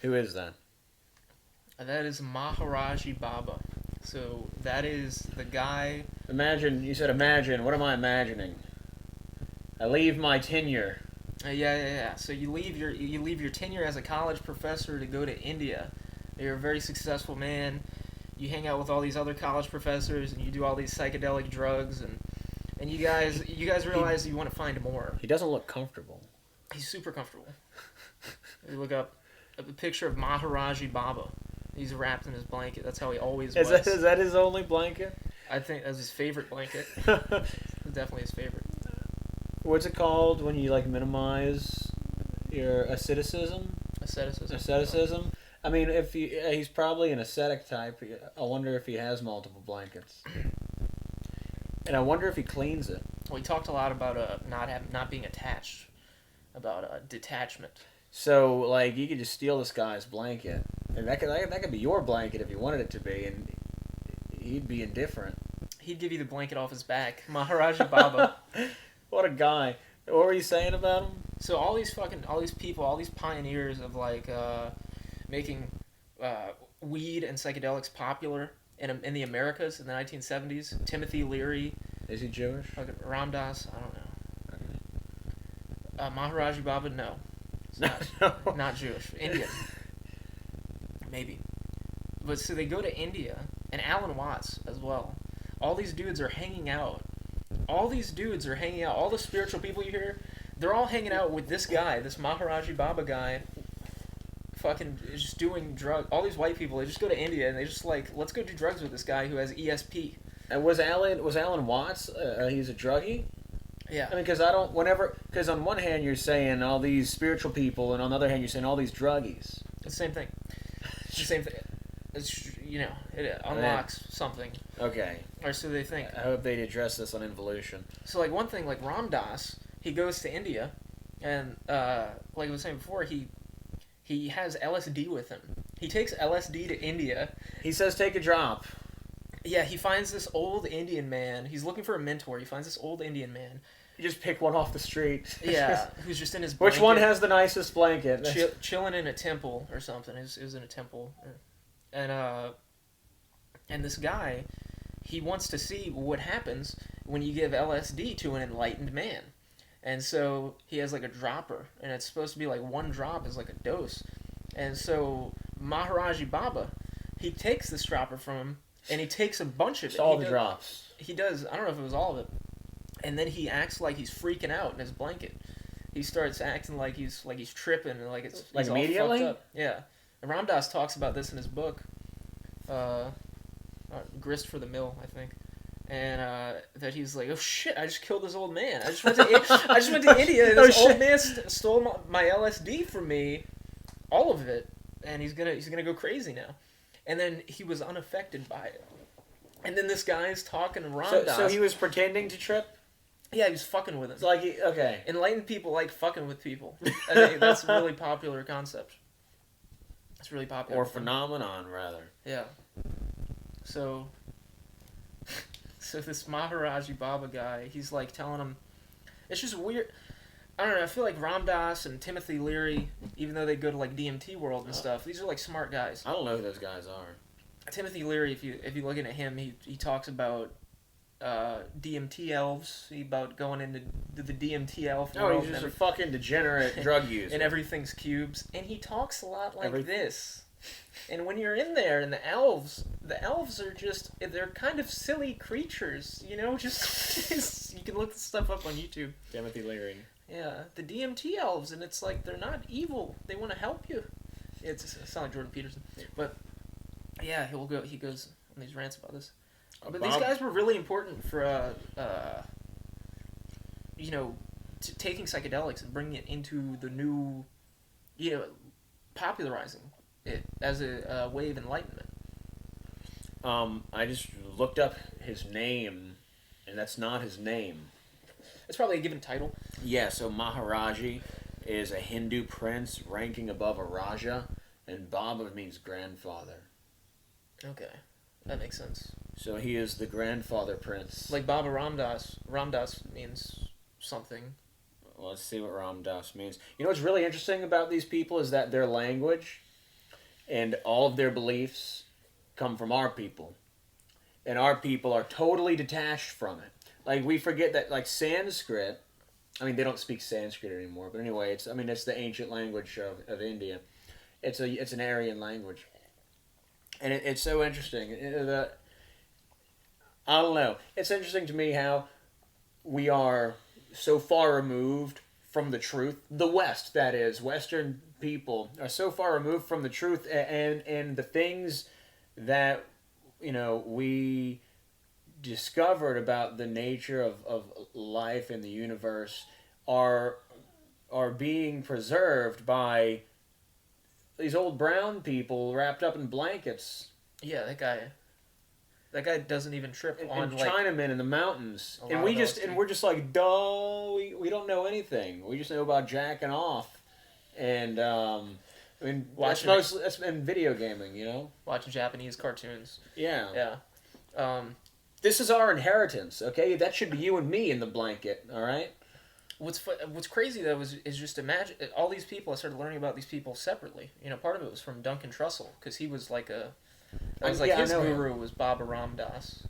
Who is that? That is Maharaji Baba. So that is the guy. Imagine, you said imagine. What am I imagining? I leave my tenure. Yeah. So you leave your tenure as a college professor to go to India. You're a very successful man. You hang out with all these other college professors, and you do all these psychedelic drugs, and you guys realize you want to find more. He doesn't look comfortable. He's super comfortable. You look up a picture of Maharaji Baba. He's wrapped in his blanket. That's how he always was. Is that his only blanket? I think that's his favorite blanket. Definitely his favorite. What's it called when you like minimize your asceticism? Asceticism. I mean, if he's probably an ascetic type. I wonder if he has multiple blankets. And I wonder if he cleans it. Well, he talked a lot about not being attached, about detachment. So, like, you could just steal this guy's blanket, and that could be your blanket if you wanted it to be, and he'd be indifferent. He'd give you the blanket off his back, Maharaji Baba. What a guy! What were you saying about him? So all these people, all these pioneers of like making weed and psychedelics popular in the Americas in the 1970s. Timothy Leary. Is he Jewish? Ram Dass, I don't know. Maharaji Baba, no. Not Jewish. Indian. Maybe. But so they go to India, and Alan Watts as well. All these dudes are hanging out. All the spiritual people you hear, they're all hanging out with this guy, this Maharaji Baba guy, fucking just doing drugs. All these white people, they just go to India, and they just like, let's go do drugs with this guy who has ESP. And was Alan Watts, he's a druggie? Yeah. I mean, because on one hand you're saying all these spiritual people, and on the other hand you're saying all these druggies. It's the same thing. It's the same thing. It's, it unlocks something. Okay. Or so they think. I hope they'd address this on involution. So, like, one thing, like, Ram Dass, he goes to India, and, like I was saying before, he has LSD with him. He takes LSD to India. He says, take a drop. Yeah, he finds this old Indian man. He's looking for a mentor. He finds this old Indian man. You just pick one off the street. Yeah, who's just in his blanket. Which one has the nicest blanket? Chilling in a temple or something. It was in a temple. And this guy, he wants to see what happens when you give LSD to an enlightened man. And so he has like a dropper, and it's supposed to be like one drop is like a dose. And so Maharaji Baba, he takes this dropper from him, and he takes a bunch of it. All the drops. He does. I don't know if it was all of it. And then he acts like he's freaking out in his blanket. He starts acting like he's tripping and like it's like he's immediately. All fucked up. Yeah. And Ram Dass talks about this in his book, Grist for the Mill, I think. And that he's like, oh shit! I just killed this old man. I just went to India, and this old man stole my LSD from me, all of it, and he's gonna go crazy now. And then he was unaffected by it. And then this guy's talking to Ram Dass. So he was pretending to trip? Yeah, he was fucking with him. It's like, okay. Enlightened people like fucking with people. I think that's a really popular concept. It's really popular. Or phenomenon, rather. Yeah. So this Maharaji Baba guy, he's like telling him, it's just weird. I don't know, I feel like Ram Dass and Timothy Leary, even though they go to like DMT world and stuff, these are like smart guys. I don't know who those guys are. Timothy Leary, if you looking at him, he talks about DMT elves, about going into the DMT elf world. Oh, he's just a fucking degenerate drug user. And everything's cubes. And he talks a lot like this. And when you're in there, and the elves are just, they're kind of silly creatures, just you can look this stuff up on YouTube. Timothy Leary. Yeah, the DMT elves, and it's like, they're not evil. They want to help you. It sounds like Jordan Peterson. But, yeah, he goes on these rants about this. But these guys were really important for, taking psychedelics and bringing it into the new, popularizing it as a way of enlightenment. I just looked up his name, and that's not his name. It's probably a given title. Yeah, so Maharaji is a Hindu prince ranking above a Raja, and Baba means grandfather. Okay, that makes sense. So he is the grandfather prince. Like Baba Ram Dass. Ram Dass means something. Well, let's see what Ram Dass means. You know what's really interesting about these people is that their language and all of their beliefs come from our people, and our people are totally detached from it. Like, we forget that, like, Sanskrit, I mean, they don't speak Sanskrit anymore, but anyway, it's the ancient language of India. It's an Aryan language, and it's so interesting. I don't know. It's interesting to me how we are so far removed from the truth. The West, that is, Western people are so far removed from the truth, and the things that we discovered about the nature of life in the universe are being preserved by these old brown people wrapped up in blankets. Yeah, that guy doesn't even trip on and Chinamen in the mountains, and we're just like, duh, we don't know anything. We just know about jacking off, and I mean, that's in video gaming, watching Japanese cartoons. Yeah. Yeah. This is our inheritance, okay? That should be you and me in the blanket, all right? What's crazy though is just imagine all these people. I started learning about these people separately. Part of it was from Duncan Trussell, because he was like his guru was Baba Ram Das,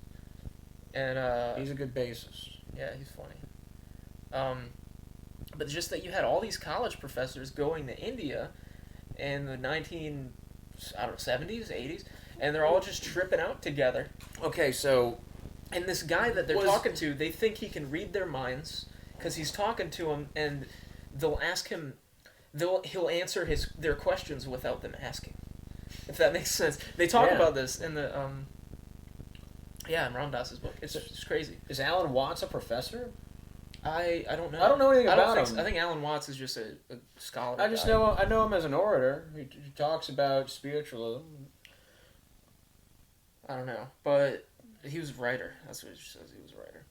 and he's a good bassist. Yeah, he's funny. But just that you had all these college professors going to India in the 70s, 80s, and they're all just tripping out together. Okay, so, and this guy that they're talking to, they think he can read their minds because he's talking to them, and they'll ask him, he'll answer their questions without them asking. If that makes sense. They talk about this in the in Ram Dass's book. It's crazy. Is Alan Watts a professor? I don't know. I don't know anything about him. I think Alan Watts is just a scholar. I know him as an orator. He talks about spiritualism. I don't know, but he was a writer. That's what it says. He was a writer.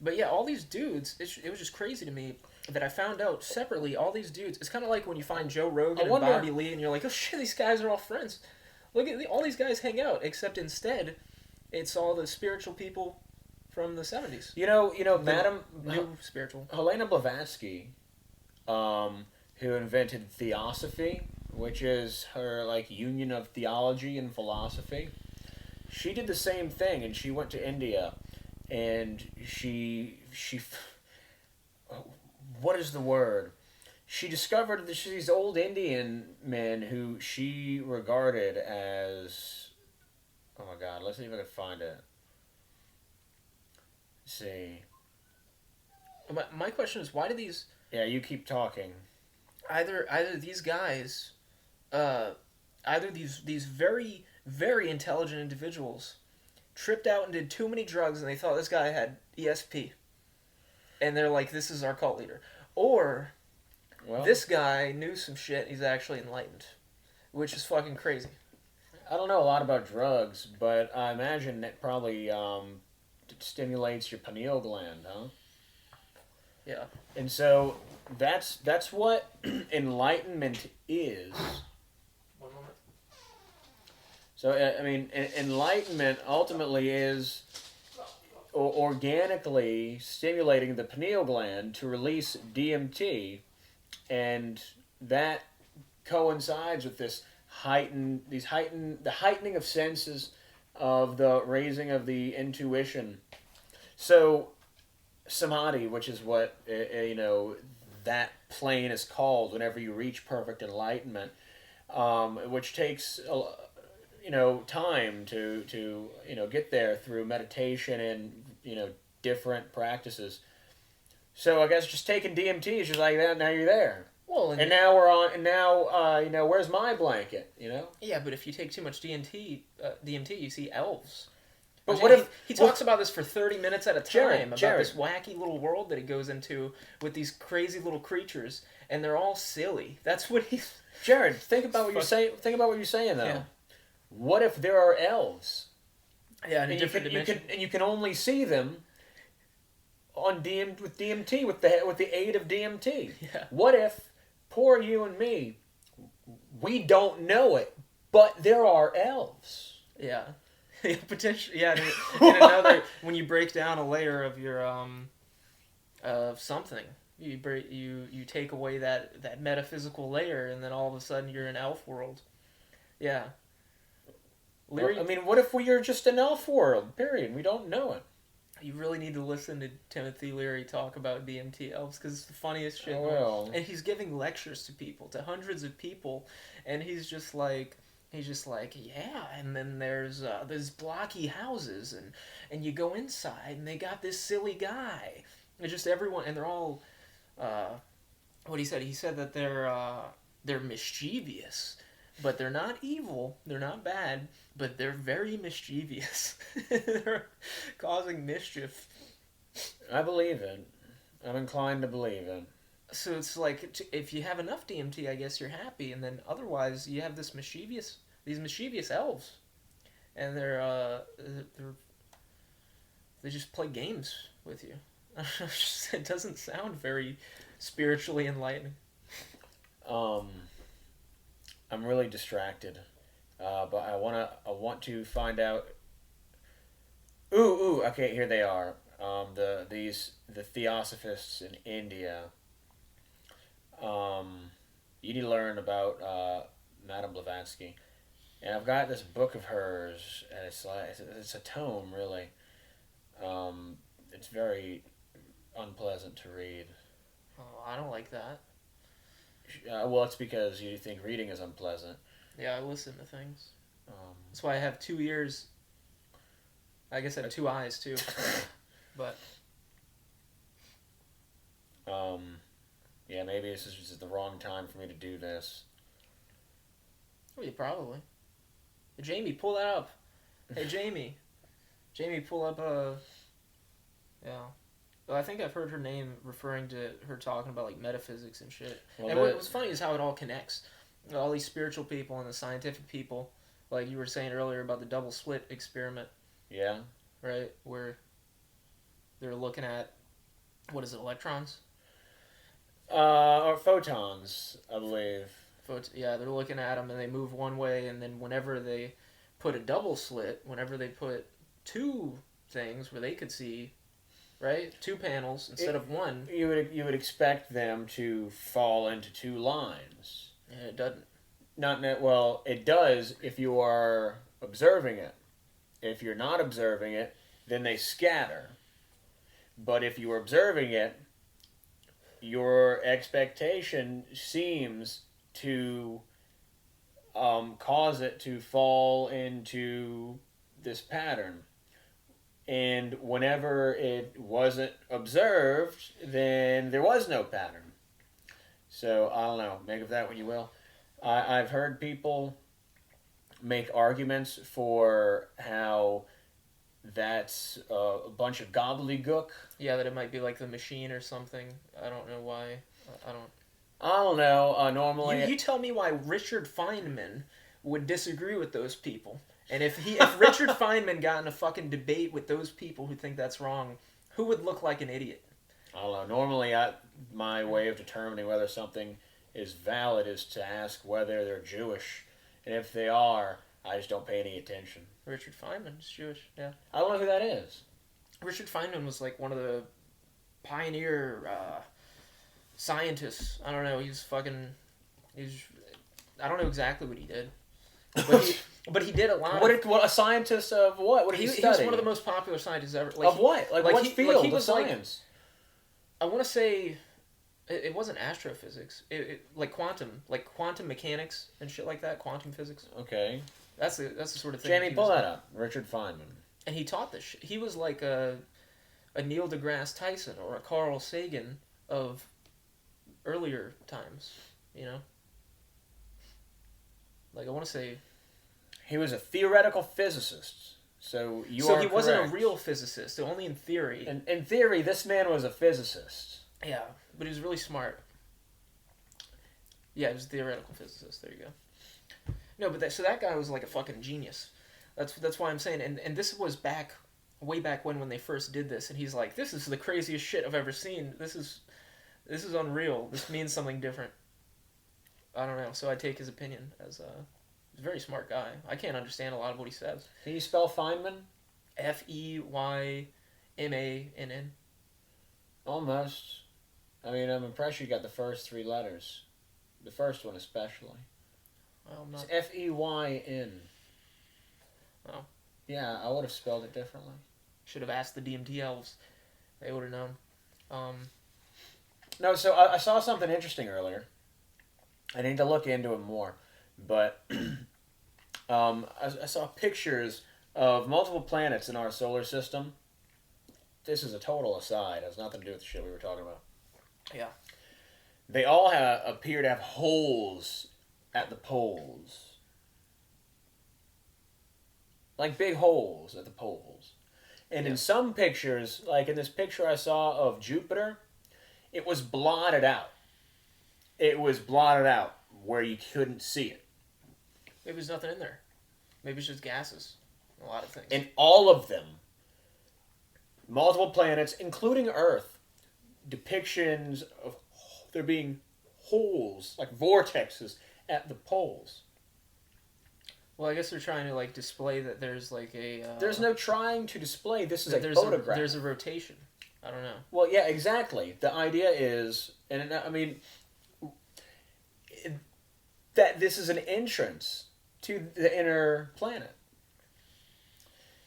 But yeah, all these dudes. It was just crazy to me that I found out separately. All these dudes. It's kind of like when you find Joe Rogan and Bobby Lee, and you're like, oh shit, these guys are all friends. Look at all these guys hang out, except instead, it's all the spiritual people from the 70s. Madam New spiritual. Helena Blavatsky, who invented Theosophy, which is her union of theology and philosophy. She did the same thing, and she went to India, and she what is the word? She discovered these old Indian men who she regarded as, oh my God, let's see if I can find it. Let's see. My question is, why do these... Yeah, you keep talking. Either these guys, either these very, very intelligent individuals tripped out and did too many drugs, and they thought this guy had ESP. And they're like, this is our cult leader. Or... Well, this guy knew some shit. He's actually enlightened, which is fucking crazy. I don't know a lot about drugs, but I imagine it probably stimulates your pineal gland, huh? Yeah. And so that's what enlightenment is. One moment. So I mean, enlightenment ultimately is organically stimulating the pineal gland to release DMT. And that coincides with the heightening of senses, of the raising of the intuition. So, samadhi, which is what that plane is called whenever you reach perfect enlightenment, which takes time to get there through meditation and different practices. So I guess just taking DMT is just like that. Now you're there. Well, and now we're on. And now, where's my blanket? Yeah, but if you take too much DMT, you see elves. But what if he talks about this for 30 minutes at a time Jared. This wacky little world that he goes into with these crazy little creatures, and they're all silly. That's what he's. Jared, think about what you're saying. Think about what you're saying, though. Yeah. What if there are elves? Yeah, in a different dimension. You can only see them on with DMT, with the aid of DMT. Yeah. What if poor you and me, we don't know it, but there are elves? Yeah. Potentially. Yeah. In another, when you break down a layer of your of something, you take away that metaphysical layer, and then all of a sudden you're in elf world. Yeah. Leary, I mean, what if we are just an elf world? Period. We don't know it. You really need to listen to Timothy Leary talk about DMT elves because it's the funniest shit. Well. And he's giving lectures to people, to hundreds of people, and he's just like, yeah. And then there's blocky houses, and you go inside, and they got this silly guy. And just everyone, and they're all, what he said that they're mischievous, but they're not evil. They're not bad. But they're very mischievous. They're causing mischief. I believe it. I'm inclined to believe it. So it's like, if you have enough DMT, I guess you're happy, and then otherwise you have these mischievous elves, and they just play games with you. It doesn't sound very spiritually enlightening. I'm really distracted. But I want to find out. Okay, here they are. The Theosophists in India. You need to learn about Madame Blavatsky, and I've got this book of hers, and it's a tome, really. It's very unpleasant to read. Oh, I don't like that. Well, it's because you think reading is unpleasant. Yeah, I listen to things. That's why I have 2 ears. I guess I have 2 eyes, too. But... yeah, maybe this is just the wrong time for me to do this. Oh, yeah, probably. Hey, Jamie, pull that up. Hey, Jamie. Jamie, pull up, yeah. Well, I think I've heard her name referring to her talking about, like, metaphysics and shit. Well, and what's funny is how it all connects. All these spiritual people and the scientific people, like you were saying earlier about the double slit experiment. Yeah. Right? Where they're looking at, what is it, electrons? Or photons, I believe. Yeah, they're looking at them and they move one way, and then whenever they put a double slit, whenever they put 2 things where they could see, right? 2 panels instead of 1. You would expect them to fall into 2 lines. Yeah, it doesn't. Well, it does if you are observing it. If you're not observing it, then they scatter. But if you are observing it, your expectation seems to cause it to fall into this pattern. And whenever it wasn't observed, then there was no pattern. So, I don't know. Make of that what you will. I've heard people make arguments for how that's a bunch of gobbledygook. Yeah, that it might be like the machine or something. I don't know why. I don't know. Normally... You tell me why Richard Feynman would disagree with those people. And if Richard Feynman got in a fucking debate with those people who think that's wrong, who would look like an idiot? I don't know. Normally, my way of determining whether something is valid is to ask whether they're Jewish. And if they are, I just don't pay any attention. Richard Feynman is Jewish, yeah. I don't know who that is. Richard Feynman was like one of the pioneer scientists. I don't know. I don't know exactly what he did. But he did a lot. What a scientist of what? What did he study? He was one of the most popular scientists ever. Of what? What field of science? I want to say, it wasn't astrophysics. Like quantum mechanics and shit like that. Quantum physics. Okay. That's the sort of thing. Jamie, pull that up. Richard Feynman. And he taught this shit. He was like a Neil deGrasse Tyson or a Carl Sagan of earlier times. You know. Like I want to say. He was a theoretical physicist. So he wasn't a real physicist, only in theory. In theory, this man was a physicist. Yeah, but he was really smart. Yeah, he was a theoretical physicist. There you go. No, but that guy was like a fucking genius. That's why I'm saying. And this was way back when they first did this. And he's like, this is the craziest shit I've ever seen. This is unreal. This means something different. I don't know. So I take his opinion as he's a very smart guy. I can't understand a lot of what he says. Can you spell Feynman? Feynmann. Almost. I mean, I'm impressed you got the first 3 letters. The first one especially. I'm It's not. Feyn. Oh. Yeah, I would have spelled it differently. Should have asked the DMT elves. They would have known. No, so I saw something interesting earlier. I need to look into it more. But I saw pictures of multiple planets in our solar system. This is a total aside. It has nothing to do with the shit we were talking about. Yeah. They all appear to have holes at the poles. Like big holes at the poles. And in some pictures, like in this picture I saw of Jupiter, it was blotted out. It was blotted out where you couldn't see it. Maybe there's nothing in there. Maybe it's just gases. A lot of things. And all of them, multiple planets, including Earth, depictions of there being holes, like vortexes, at the poles. Well, I guess they're trying to like display that there's like a. There's no trying to display. This is a there's photograph. There's a rotation. I don't know. Well, yeah, exactly. The idea is, and I mean, that this is an entrance to the inner planet.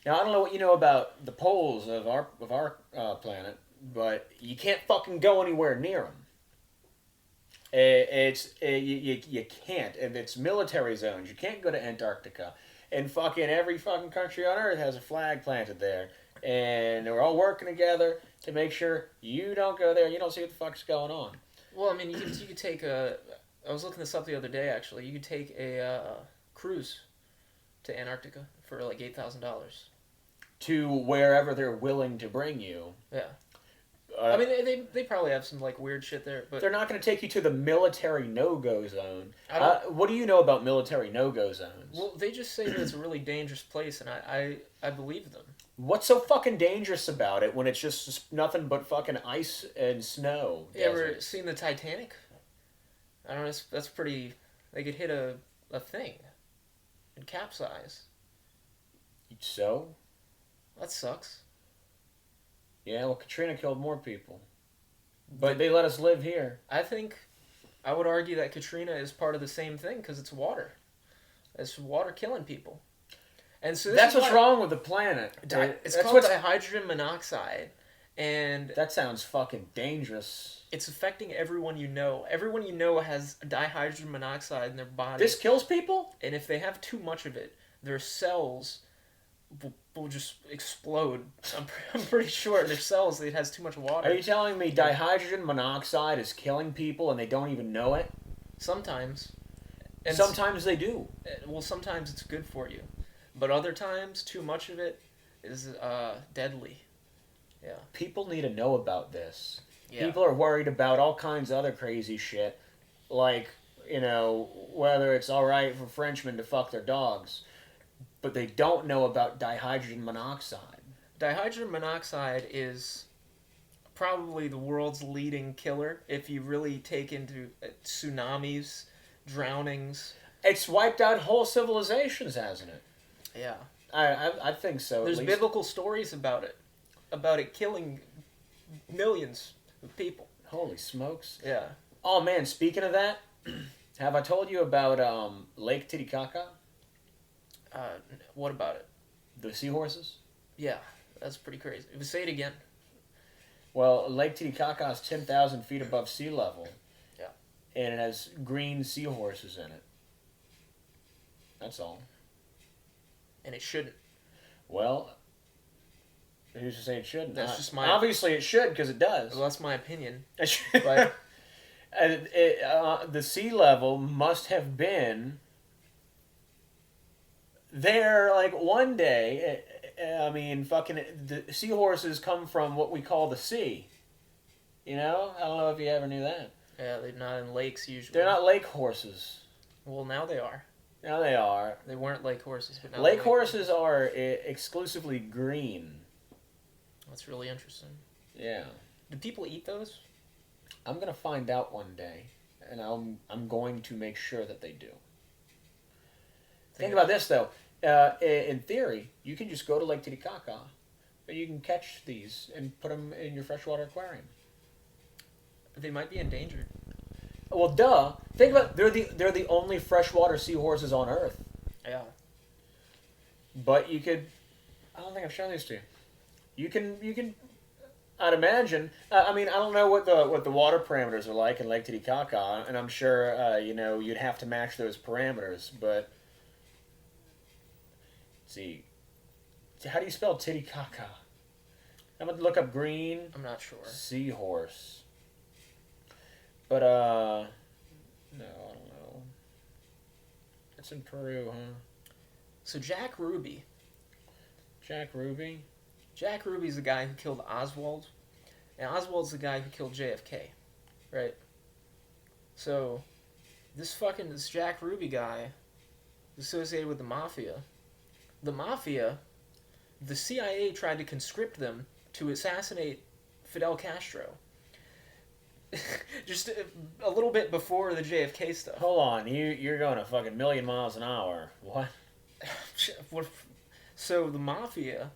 Now, I don't know what you know about the poles of our planet, but you can't fucking go anywhere near them. You can't, and it's military zones. You can't go to Antarctica, and fucking every fucking country on Earth has a flag planted there, and we're all working together to make sure you don't go there. You don't see what the fuck's going on. Well, I mean, you could take a. I was looking this up the other day. Actually, you could take a cruise to Antarctica for like $8,000. To wherever they're willing to bring you. Yeah. I mean, they probably have some like weird shit there, but they're not going to take you to the military no-go zone. I what do you know about military no-go zones? Well, they just say that it's a really dangerous place, and I believe them. What's so fucking dangerous about it when it's just nothing but fucking ice and snow? You ever seen the Titanic? I don't know. That's pretty. They could hit a thing and capsize. So? That sucks. Yeah, well, Katrina killed more people. But they let us live here. I would argue that Katrina is part of the same thing because it's water. It's water killing people. And so that's what's wrong with the planet. It's called dihydrogen monoxide. And that sounds fucking dangerous. It's affecting everyone you know. Everyone you know has dihydrogen monoxide in their body. This kills people? And if they have too much of it, their cells will just explode. I'm pretty sure their cells, it has too much water. Are you telling me dihydrogen monoxide is killing people and they don't even know it? Sometimes. And sometimes they do. Well, sometimes it's good for you. But other times, too much of it is deadly. Yeah. People need to know about this. Yeah. People are worried about all kinds of other crazy shit. Like, whether it's alright for Frenchmen to fuck their dogs. But they don't know about dihydrogen monoxide. Dihydrogen monoxide is probably the world's leading killer if you really take into tsunamis, drownings. It's wiped out whole civilizations, hasn't it? Yeah. I think so. There's biblical stories about it killing millions of people. Holy smokes. Yeah. Oh man, speaking of that, have I told you about Lake Titicaca? What about it? The seahorses? Yeah, that's pretty crazy. Say it again. Well, Lake Titicaca is 10,000 feet above sea level. Yeah. And it has green seahorses in it. That's all. And it shouldn't. Well, who's to say it shouldn't? That's just my... Obviously it should, because it does. Well, that's my opinion. But the sea level must have been... there, like, one day, I mean, fucking, the seahorses come from what we call the sea. You know? I don't know if you ever knew that. Yeah, they're not in lakes usually. They're not lake horses. Well, now they are. Now they are. They weren't lake horses, but now lake horses are exclusively green. That's really interesting. Yeah. Do people eat those? I'm going to find out one day, and I'm going to make sure that they do. Think about this, though. In theory, you can just go to Lake Titicaca, and you can catch these and put them in your freshwater aquarium. But they might be endangered. Well, duh. Think about they're the only freshwater seahorses on Earth. Yeah. But you could. I don't think I've shown these to you. You can. I'd imagine. I mean, I don't know what the water parameters are like in Lake Titicaca, and I'm sure you'd have to match those parameters. But let's see, how do you spell Titicaca? I'm gonna look up green. I'm not sure. Seahorse. But no, I don't know. It's in Peru, huh? So Jack Ruby. Jack Ruby. Jack Ruby's the guy who killed Oswald, and Oswald's the guy who killed JFK, right? So, this Jack Ruby guy is associated with the Mafia. The Mafia, the CIA tried to conscript them to assassinate Fidel Castro. Just a little bit before the JFK stuff. Hold on, you're going a fucking million miles an hour. What? So the Mafia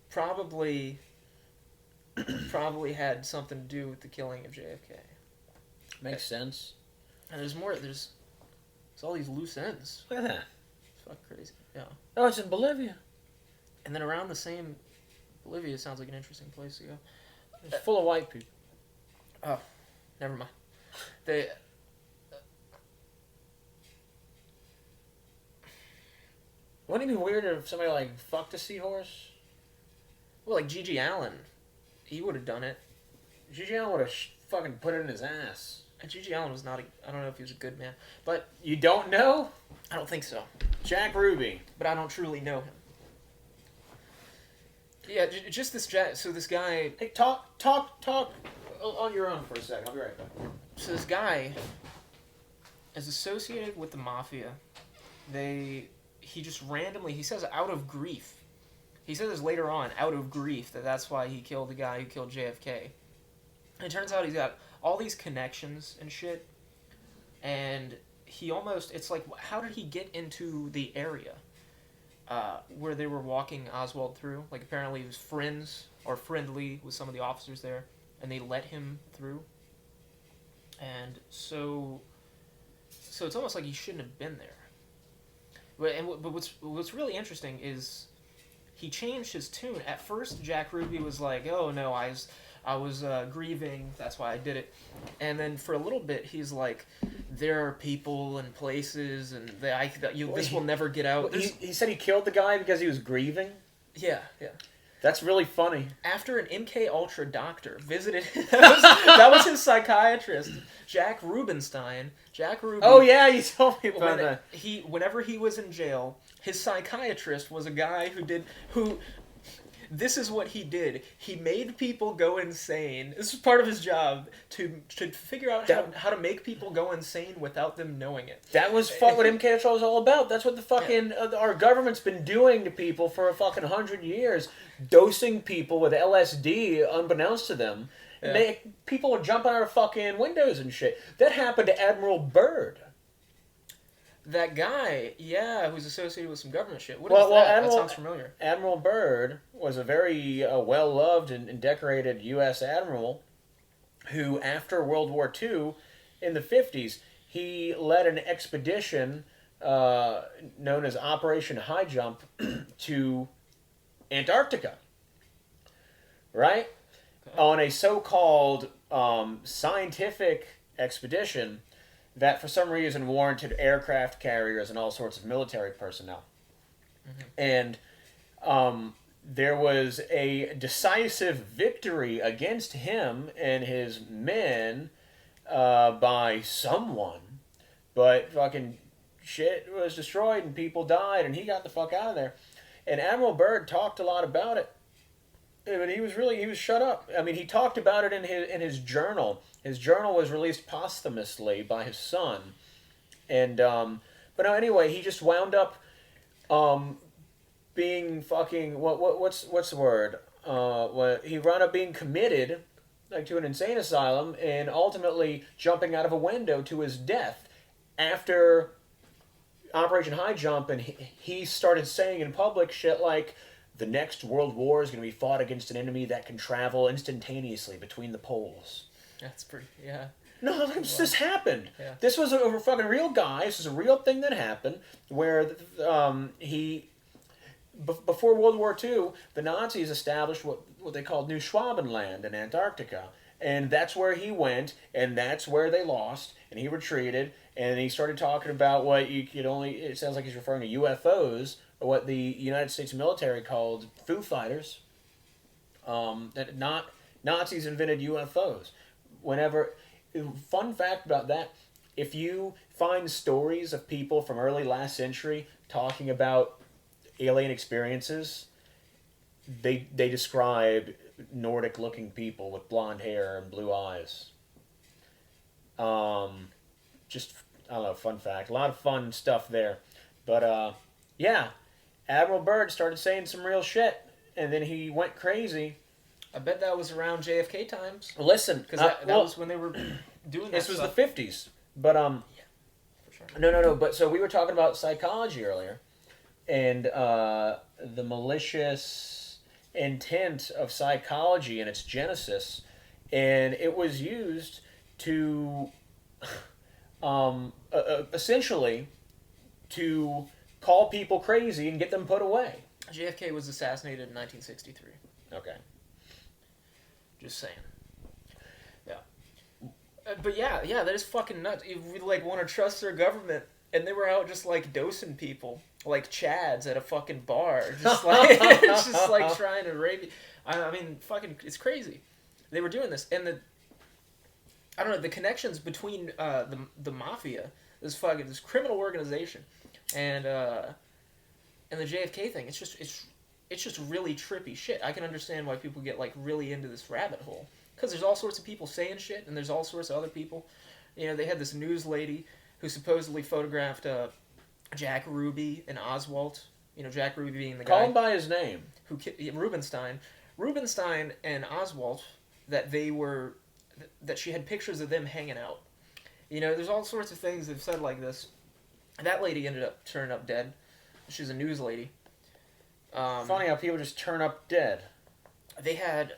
probably had something to do with the killing of JFK. Makes sense. And there's more. There's all these loose ends. Look at that. It's fucking crazy. Yeah. Oh, it's in Bolivia. And then around the same, Bolivia sounds like an interesting place to go. It's full of white people. Oh, never mind. They. Wouldn't it be weird if somebody like fucked a seahorse? Well, like Gigi Allen, he would have done it. Gigi Allen would have fucking put it in his ass. And Gigi Allen was not. I don't know if he was a good man, but You don't know? I don't think so. Jack Ruby. But I don't truly know him. Yeah, just this Jack. So this guy. Hey, talk on your own for a second. I'll be right back. So this guy is associated with the Mafia. He just randomly, he says out of grief. He says later on, out of grief, that's why he killed the guy who killed JFK. And it turns out he's got all these connections and shit. And it's like, how did he get into the area where they were walking Oswald through? Like, apparently he was friends or friendly with some of the officers there, and they let him through. And so it's almost like he shouldn't have been there. But what's really interesting is he changed his tune. At first, Jack Ruby was like, "Oh no, I was grieving. That's why I did it." And then for a little bit, he's like, "There are people and places, and this will never get out." He said he killed the guy because he was grieving. Yeah. That's really funny. After an MK Ultra doctor visited, that was his psychiatrist, Jack Rubenstein. Jack Ruby. Oh yeah, you told me about that. Whenever he was in jail, his psychiatrist was a guy who. This is what he did. He made people go insane. This was part of his job to figure out how to make people go insane without them knowing it. That was what MK Ultra was all about. That's what the fucking our government's been doing to people for a fucking 100 years, dosing people with LSD unbeknownst to them. Yeah. People would jump out of fucking windows and shit. That happened to Admiral Byrd. That guy, yeah, who's associated with some government shit. That sounds familiar. Admiral Byrd was a very well-loved and decorated U.S. admiral who, after World War II, in the 50s, he led an expedition known as Operation High Jump to Antarctica, right? Okay. On a so-called scientific expedition that for some reason warranted aircraft carriers and all sorts of military personnel. Mm-hmm. And there was a decisive victory against him and his men by someone, but fucking shit was destroyed and people died and he got the fuck out of there. And Admiral Byrd talked a lot about it. But he was shut up. I mean, he talked about it in his journal. His journal was released posthumously by his son, and but no, anyway, he just wound up being fucking what's the word? He wound up being committed like to an insane asylum and ultimately jumping out of a window to his death after Operation High Jump, and he started saying in public shit like, the next world war is going to be fought against an enemy that can travel instantaneously between the poles. That's pretty, yeah. No, this happened. Yeah. This was a fucking real guy. This is a real thing that happened where before World War II, the Nazis established what they called New Schwabenland in Antarctica. And that's where he went, and that's where they lost, and he retreated, and he started talking about what you could only, it sounds like he's referring to UFOs, or what the United States military called Foo Fighters. Nazis invented UFOs. Fun fact about that, if you find stories of people from early last century talking about alien experiences, they described Nordic-looking people with blonde hair and blue eyes. Just, I don't know, fun fact. A lot of fun stuff there. But, yeah, Admiral Byrd started saying some real shit, and then he went crazy. I bet that was around JFK times. Listen, because that was when they were doing this that was stuff. the 50s. But, Yeah, for sure. No. But, so we were talking about psychology earlier, and the malicious intent of psychology and its genesis, and it was used to essentially to call people crazy and get them put away. JFK was assassinated in 1963. Okay. Just saying. Yeah. But yeah, that is fucking nuts. If we like want to trust their government, and they were out just like dosing people like Chads at a fucking bar, just like just like trying to rape. I mean, fucking, it's crazy. They were doing this, and I don't know, the connections between the mafia, this criminal organization, and the JFK thing. It's just really trippy shit. I can understand why people get like really into this rabbit hole, because there's all sorts of people saying shit, and there's all sorts of other people. You know, they had this news lady who supposedly photographed Jack Ruby and Oswald. You know, Jack Ruby being the guy. Call him by his name. Rubenstein. Rubenstein and Oswald, that she had pictures of them hanging out. You know, there's all sorts of things they've said like this. That lady ended up turning up dead. She's a news lady. Funny how people just turn up dead. They had,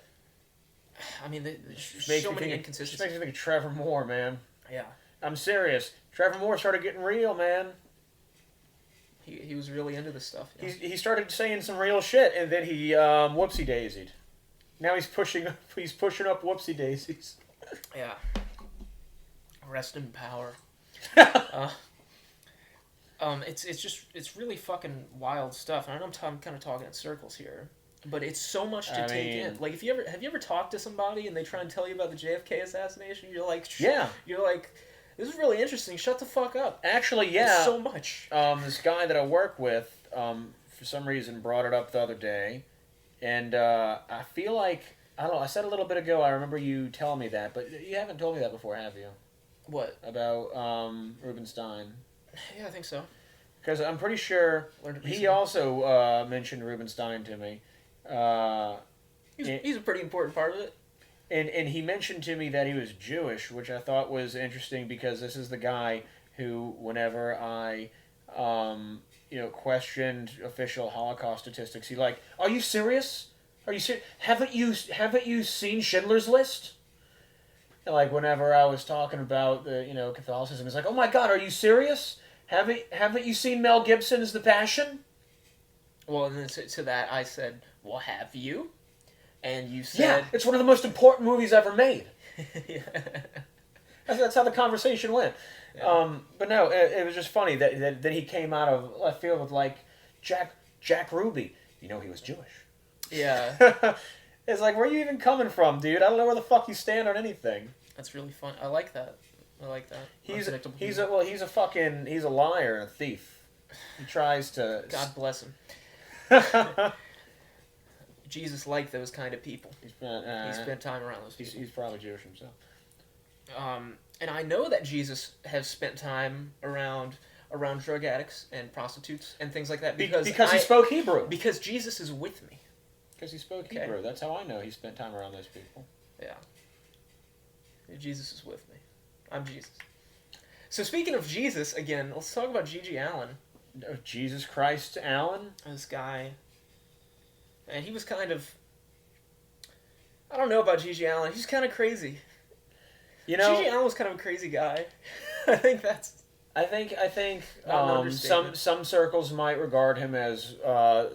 I mean, so many inconsistencies. It makes me think of Trevor Moore, man. Yeah. I'm serious. Trevor Moore started getting real, man. He was really into this stuff. Yeah. He started saying some real shit, and then he whoopsie daisied. Now he's pushing up whoopsie daisies. Yeah. Rest in power. It's really fucking wild stuff. And I know I'm kind of talking in circles here, but it's so much to take in. Like, have you ever talked to somebody and they try and tell you about the JFK assassination? You're like, yeah. You're like, this is really interesting. Shut the fuck up. Actually, yeah. There's so much. This guy that I work with, for some reason, brought it up the other day, and I feel like, I don't know, I said a little bit ago, I remember you telling me that, but you haven't told me that before, have you? What? About Rubenstein. Yeah, I think so. Because I'm pretty sure he also mentioned Rubenstein to me. He's a pretty important part of it. And he mentioned to me that he was Jewish, which I thought was interesting because this is the guy who, whenever I, questioned official Holocaust statistics, he's like, "Are you serious? Are you serious? Haven't you seen Schindler's List?" And like whenever I was talking about the Catholicism, he's like, "Oh my God, are you serious? Haven't you seen Mel Gibson's The Passion?" Well, and then to that I said, "Well, have you?" And you said... Yeah, it's one of the most important movies ever made. Yeah. That's how the conversation went. Yeah. But no, it was just funny that he came out of left field with like, Jack Ruby. You know he was Jewish. Yeah. It's like, where are you even coming from, dude? I don't know where the fuck you stand on anything. That's really fun. I like that. He's a liar and a thief. He tries to... God bless him. Jesus liked those kind of people. He spent time around those people. He's probably Jewish himself. And I know that Jesus has spent time around drug addicts and prostitutes and things like that because he spoke Hebrew. Because Jesus is with me. Because he spoke Hebrew. That's how I know he spent time around those people. Yeah. Jesus is with me. I'm Jesus. So speaking of Jesus, again, let's talk about G.G. Allen. Jesus Christ Allen? This guy... And he was kind of... I don't know about G.G. Allen. He's kind of crazy. You know, G.G. Allen was kind of a crazy guy. I think some circles might regard him as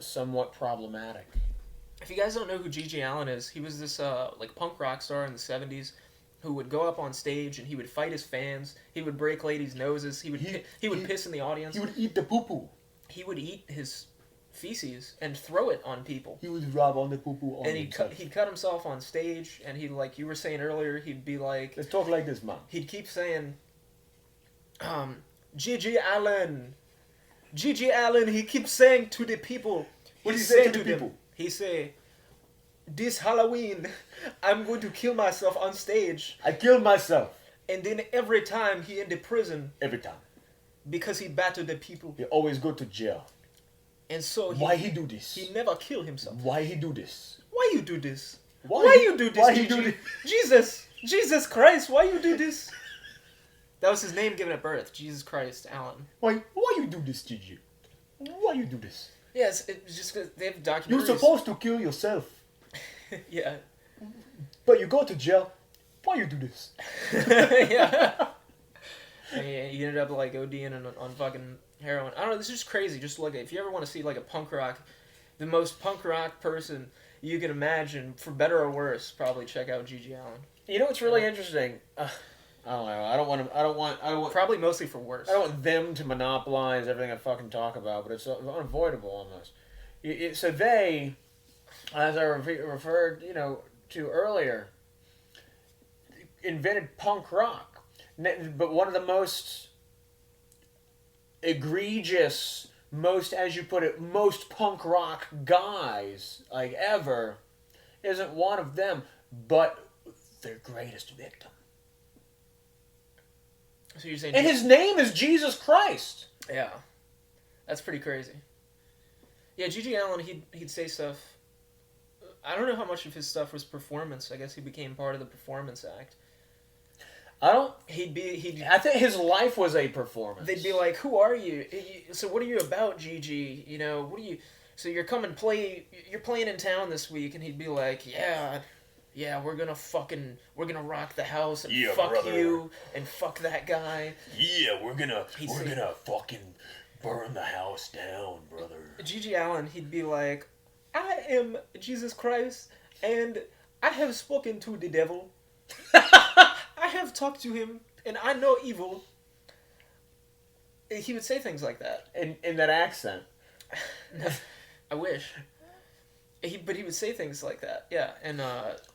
somewhat problematic. If you guys don't know who G.G. Allen is, he was this like punk rock star in the 70s who would go up on stage and he would fight his fans. He would break ladies' noses. He would piss in the audience. He would eat the poo-poo. He would eat his feces and throw it on people. He would rub on the poo-poo on himself. He'd cut himself on stage, and he'd, like you were saying earlier, he'd be like... Let's talk like this, man. He'd keep saying, G.G. Allen, G.G. Allen, he keeps saying to the people... What did he say to the people? He say, this Halloween, I'm going to kill myself on stage. I killed myself. And then every time he in the prison... Every time. Because he battered the people. He always go to jail. And so why he do this? He never kill himself. Why he do this? Why you do this? Why you do this? Why he do this? Jesus Christ! Why you do this? That was his name given at birth. Jesus Christ, Allen. Why you do this, Gigi? Why you do this? Yes, it's just because they have documentaries. You're supposed to kill yourself. Yeah. But you go to jail. Why you do this? Yeah. And he ended up like ODing on fucking heroin. I don't know. This is just crazy. Just look at, if you ever want to see like a punk rock, the most punk rock person you can imagine, for better or worse, probably check out G.G. Allen. You know what's really interesting? I don't know. I don't want. Probably mostly for worse. I don't want them to monopolize everything I fucking talk about, but it's unavoidable almost. So they, as I referred, to earlier, invented punk rock. But one of the most egregious, most, as you put it, most punk rock guys like ever isn't one of them, but their greatest victim. So you're saying, and his name is Jesus Christ. Yeah, that's pretty crazy. Yeah, G.G. Allen, he'd say stuff. I don't know how much of his stuff was performance. I guess he became part of the Performance Act. I think his life was a performance. They'd be like, "Who are you? So what are you about, Gigi? What do you? So you're playing in town this week?" And he'd be like, "Yeah, we're gonna rock the house and fuck brother. You and fuck that guy. Yeah, we're gonna fucking burn the house down, brother." G.G. Allen, he'd be like, "I am Jesus Christ, and I have spoken to the devil." I have talked to him, and I know evil. He would say things like that. In that accent. I wish. But he would say things like that, yeah. And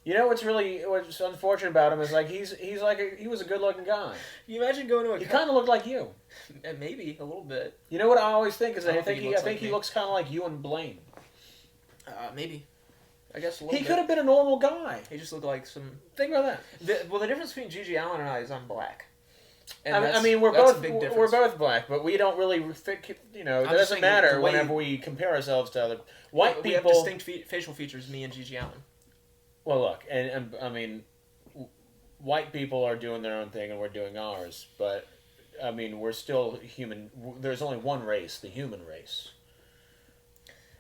you know what's unfortunate about him is like he was a good looking guy. You imagine going to a. He kind of looked like you. Maybe a little bit. You know what I always think is I think he looks kind of like you and Blaine. Maybe. I guess a little bit. He could have been a normal guy. He just looked like some... Think about that. The difference between G.G. Allen and I is I'm black. And we're both black, but we don't really fit, it doesn't matter whenever we compare ourselves to other... White people... We have distinct facial features, me and G.G. Allen. Well, look, and I mean, white people are doing their own thing and we're doing ours, but, I mean, we're still human. There's only one race, the human race.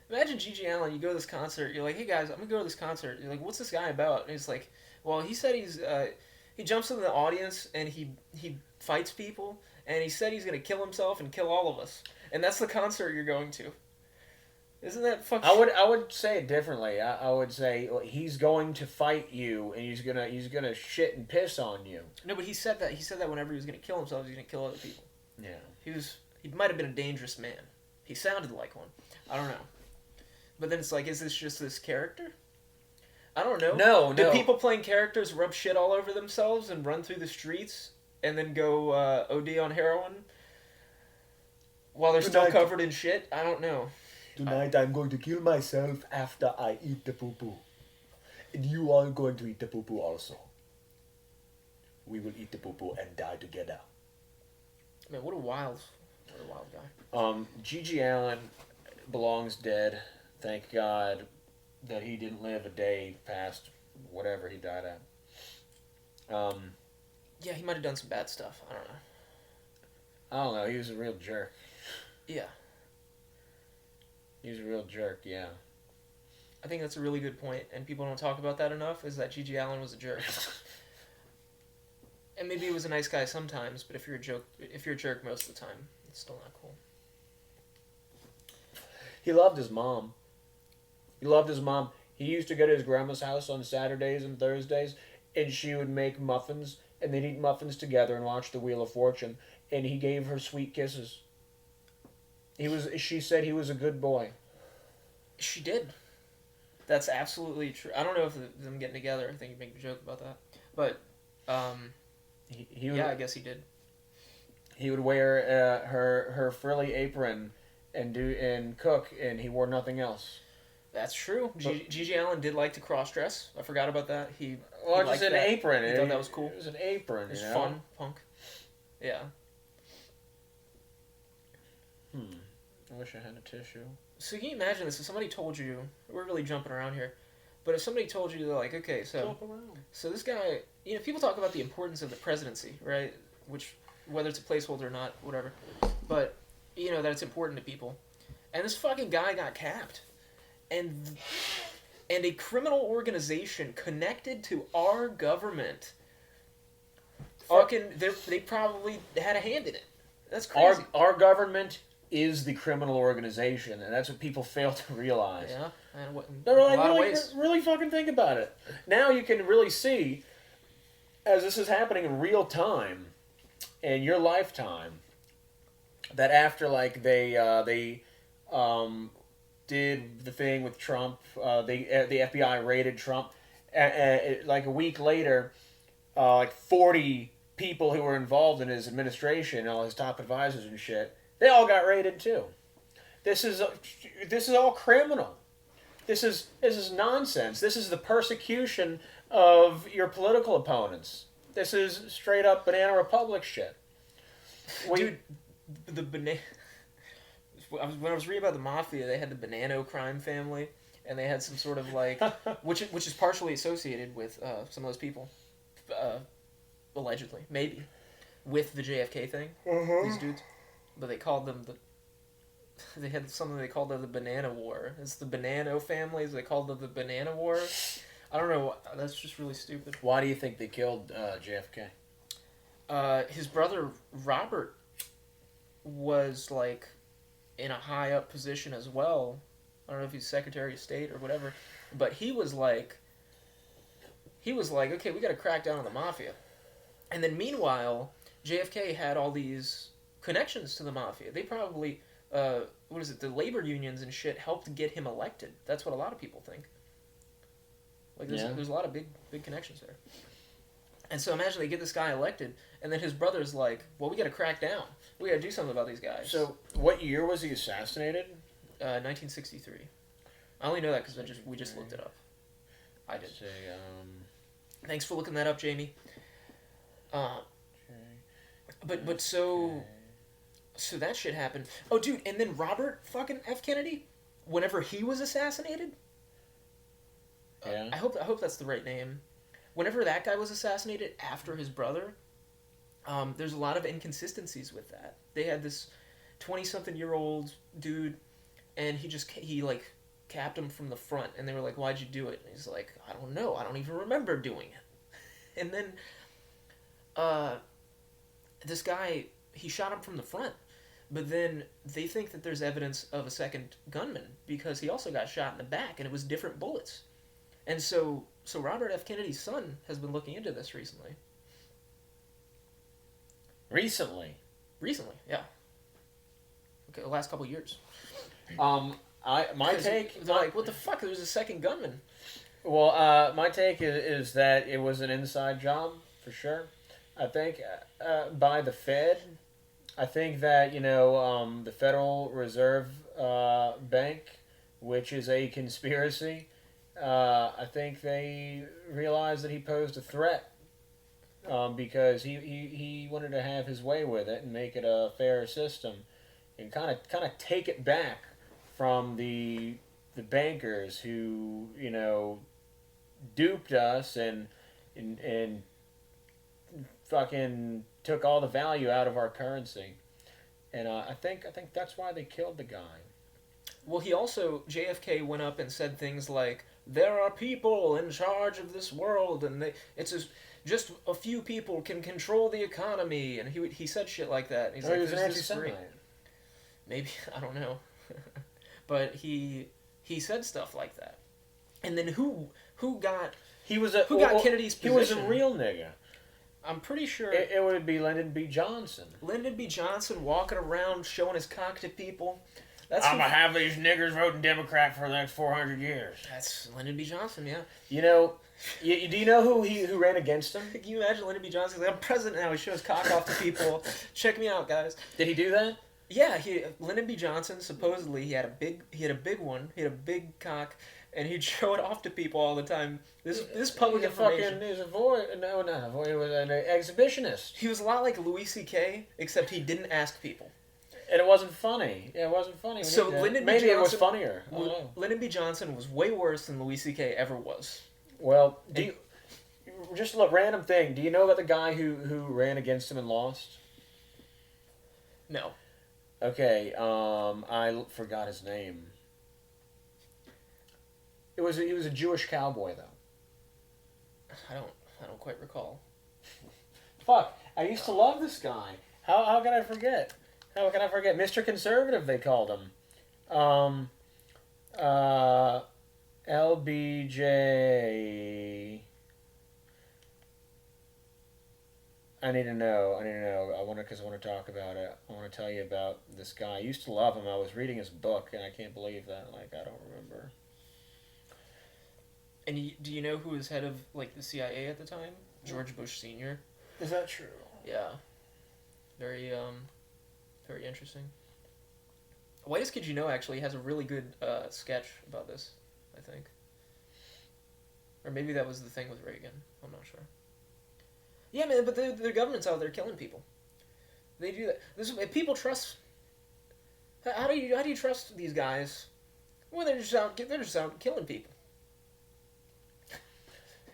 Imagine G.G. Allen, you go to this concert, you're like, "Hey guys, I'm going to go to this concert." You're like, "What's this guy about?" And he's like, "Well, he said he jumps into the audience and he fights people, and he said he's going to kill himself and kill all of us." And that's the concert you're going to. Isn't that fucking... I would say it differently. I would say he's going to fight you and he's gonna shit and piss on you. No, but he said that whenever he was going to kill himself, he was going to kill other people. Yeah. He might have been a dangerous man. He sounded like one. I don't know. But then it's like, is this just this character? I don't know. No. Do people playing characters rub shit all over themselves and run through the streets and then go OD on heroin while they're still covered in shit? I don't know. Tonight I'm going to kill myself after I eat the poo-poo. And you are going to eat the poo-poo also. We will eat the poo-poo and die together. Man, what a wild guy. G.G. Allen belongs dead. Thank God that he didn't live a day past whatever he died at. Yeah, he might have done some bad stuff. I don't know. He was a real jerk. Yeah. He was a real jerk, yeah. I think that's a really good point, and people don't talk about that enough, is that G.G. Allen was a jerk. And maybe he was a nice guy sometimes, but if you're a jerk most of the time, it's still not cool. He loved his mom. He loved his mom. He used to go to his grandma's house on Saturdays and Thursdays, and she would make muffins, and they'd eat muffins together and watch the Wheel of Fortune, and he gave her sweet kisses. She said he was a good boy. She did. That's absolutely true. I don't know if them getting together, I think you make a joke about that. But, I guess he did. He would wear her frilly apron and cook, and he wore nothing else. That's true. Gigi Allen did like to cross-dress. I forgot about that. He just an apron. He thought that was cool. It was an apron. It was fun, punk. Yeah. I wish I had a tissue. So can you imagine this? If somebody told you, we're really jumping around here, but if somebody told you, like, okay, so this guy, people talk about the importance of the presidency, right? Which, whether it's a placeholder or not, whatever, but, that it's important to people. And this fucking guy got capped. And a criminal organization connected to our government, they probably had a hand in it. That's crazy. Our government is the criminal organization, and that's what people fail to realize. Yeah, and a lot of ways. Really fucking think about it. Now you can really see, as this is happening in real time, in your lifetime, that after they did the thing with Trump, the FBI raided Trump, like a week later, 40 people who were involved in his administration, all his top advisors and shit, they all got raided too. This is all criminal. This is nonsense. This is the persecution of your political opponents. This is straight up Banana Republic shit. Dude, the banana. When I was reading about the mafia, they had the Banana Crime Family, and they had some sort of which is partially associated with some of those people, allegedly, maybe, with the JFK thing. These dudes, but they called them they had something they called the Banana War. It's the Banana families. They called it the Banana War. I don't know. That's just really stupid. Why do you think they killed JFK? His brother Robert was in a high up position as well. I don't know if he's Secretary of State or whatever, but he was like, okay, we got to crack down on the mafia. And then meanwhile, JFK had all these connections to the mafia. They probably, the labor unions and shit helped get him elected. That's what a lot of people think. There's a lot of big connections there. And so imagine they get this guy elected, and then his brother's like, well, we got to crack down. We got to do something about these guys. So what year was he assassinated? 1963. I only know that because we just looked it up. I did. Thanks for looking that up, Jamie. So that shit happened. Oh, dude, and then Robert fucking F. Kennedy, whenever he was assassinated. Yeah. I hope that's the right name. Whenever that guy was assassinated after his brother, there's a lot of inconsistencies with that. They had this 20-something-year-old dude, and he capped him from the front, and they were like, "Why'd you do it?" And he's like, "I don't know. I don't even remember doing it." And then, this guy, he shot him from the front, but then they think that there's evidence of a second gunman because he also got shot in the back, and it was different bullets. And so Robert F. Kennedy's son has been looking into this recently. Recently, yeah. Okay, the last couple of years. My take, what the fuck? There's a second gunman. Well, my take is that it was an inside job for sure. I think by the Fed. I think that the Federal Reserve Bank, which is a conspiracy. I think they realized that he posed a threat because he wanted to have his way with it and make it a fair system, and kind of take it back from the bankers who duped us and fucking took all the value out of our currency, and I think that's why they killed the guy. Well, JFK went up and said things like, there are people in charge of this world, and just a few people can control the economy, and he said shit like that. And he's He was an anti-Semite. Maybe, I don't know, but he said stuff like that, and then who got Kennedy's position? He was a real nigga. I'm pretty sure it would be Lendon B. Johnson. Lendon B. Johnson walking around showing his cock to people. I'm gonna have these niggers voting Democrat for the next 400 years. That's Lendon B. Johnson, yeah. You know, do you know who ran against him? Can you imagine Lendon B. Johnson? Like, I'm president now. He shows cock off to people. Check me out, guys. Did he do that? Yeah, Lendon B. Johnson supposedly he had a big one. He had a big cock, and he'd show it off to people all the time. This public information. He's a voice. No, not a voice. He was an exhibitionist. He was a lot like Louis C.K., except he didn't ask people. And it wasn't funny. Yeah, it wasn't funny. So Lendon B. Maybe Johnson, it was funnier. Lendon B. Johnson was way worse than Louis C.K. ever was. Well, just look, random thing. Do you know about the guy who ran against him and lost? No. Okay, I forgot his name. He was a Jewish cowboy though. I don't quite recall. Fuck! I used to love this guy. How can I forget? How can I forget? Mr. Conservative, they called him. LBJ. I need to know. I want to talk about it. I want to tell you about this guy. I used to love him. I was reading his book, and I can't believe that. Like, I don't remember. And do you know who was head of like the CIA at the time? George Bush Sr. Is that true? Yeah. Very very interesting. Whitest Kid You Know actually has a really good sketch about this, I think. Or maybe that was the thing with Reagan. I'm not sure. Yeah, man, but the government's out there killing people. They do that. People trust. How do you trust these guys? Well, they're just out killing people.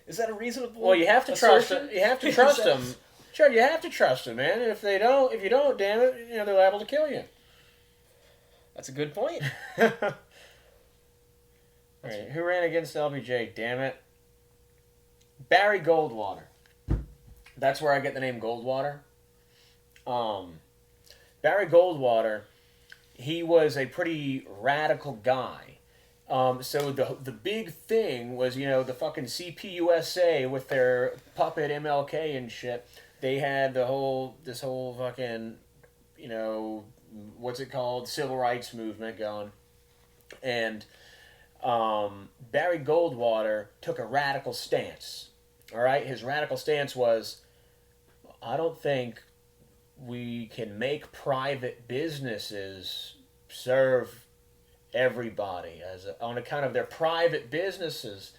Is that a reasonable? Well, you have to trust them. You have to trust them. Sure, you have to trust them, man. And if you don't, damn it, they're liable to kill you. That's a good point. All right, who ran against LBJ? Damn it, Barry Goldwater. That's where I get the name Goldwater. Barry Goldwater, he was a pretty radical guy. So the big thing was, the fucking CPUSA with their puppet MLK and shit. They had this whole fucking, what's it called? Civil rights movement going. And Barry Goldwater took a radical stance. All right? His radical stance was, I don't think we can make private businesses serve everybody on account of their private businesses.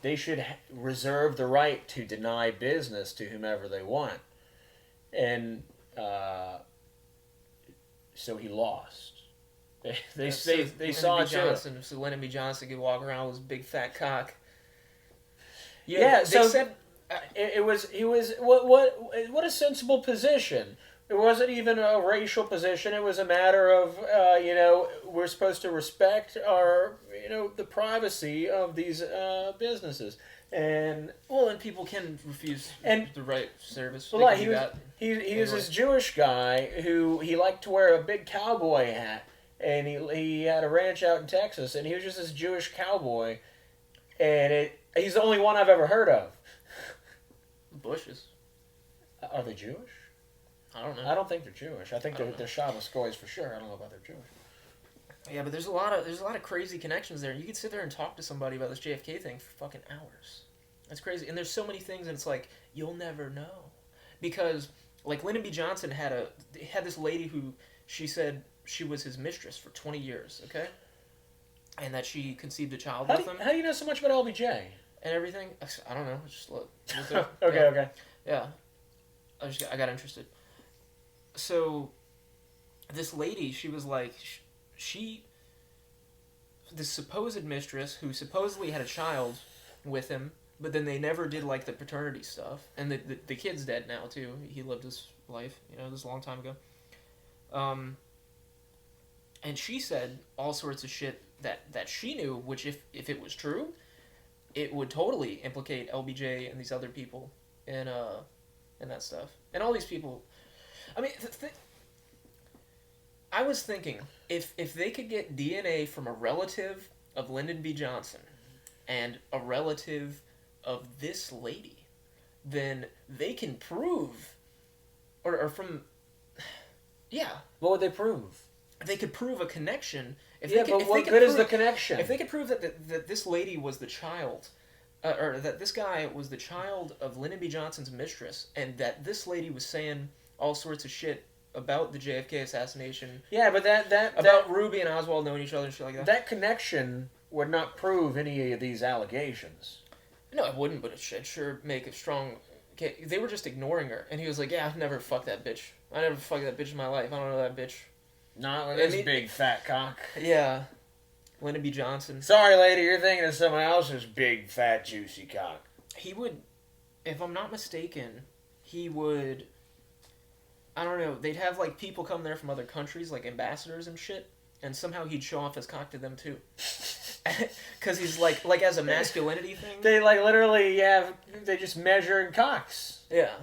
They should reserve the right to deny business to whomever they want, and so he lost. They saw it too. So Lendon B. Johnson could walk around with his big fat cock. Yeah, so said it was what a sensible position. It wasn't even a racial position. It was a matter of, we're supposed to respect our, the privacy of these businesses. And people can refuse and the right service. Well, he was this Jewish guy who he liked to wear a big cowboy hat, and he had a ranch out in Texas, and he was just this Jewish cowboy, and he's the only one I've ever heard of. Bushes. Are they Jewish? I don't know. I don't think they're Jewish. I think they're Shabbos Goys for sure. I don't know about they're Jewish. Yeah, but there's a lot of crazy connections there. You could sit there and talk to somebody about this JFK thing for fucking hours. That's crazy. And there's so many things, and it's like you'll never know, because like Lyndon B. Johnson had this lady who she said she was his mistress for 20 years. Okay, and that she conceived a child with him. How do you know so much about LBJ and everything? I don't know. Just look. Okay. Yeah, I got interested. So, this lady, she was like, this supposed mistress who supposedly had a child with him, but then they never did like the paternity stuff, and the kid's dead now too. He lived his life, this is a long time ago. And she said all sorts of shit that she knew, which if it was true, it would totally implicate LBJ and these other people in that stuff. And all these people. I mean, I was thinking if they could get DNA from a relative of Lyndon B. Johnson and a relative of this lady, then they can prove, or from, yeah. What would they prove? They could prove a connection. But what good is the connection? If they could prove that this lady was the child, or that this guy was the child of Lyndon B. Johnson's mistress, and that this lady was saying all sorts of shit about the JFK assassination. Yeah, but about Ruby and Oswald knowing each other and shit like that. That connection would not prove any of these allegations. No, it wouldn't, but it should sure make a strong... They were just ignoring her, and he was like, yeah, I've never fucked that bitch. I never fucked that bitch in my life. I don't know that bitch. Not with this big fat cock. Yeah. Lyndon B. Johnson. Sorry, lady, you're thinking of someone else's big, fat, juicy cock. He would, if I'm not mistaken, he would... I don't know, they'd have, like, people come there from other countries, like ambassadors and shit, and somehow he'd show off his cock to them, too. Because he's, like as a masculinity thing. They, like, literally they just measure in cocks. Yeah.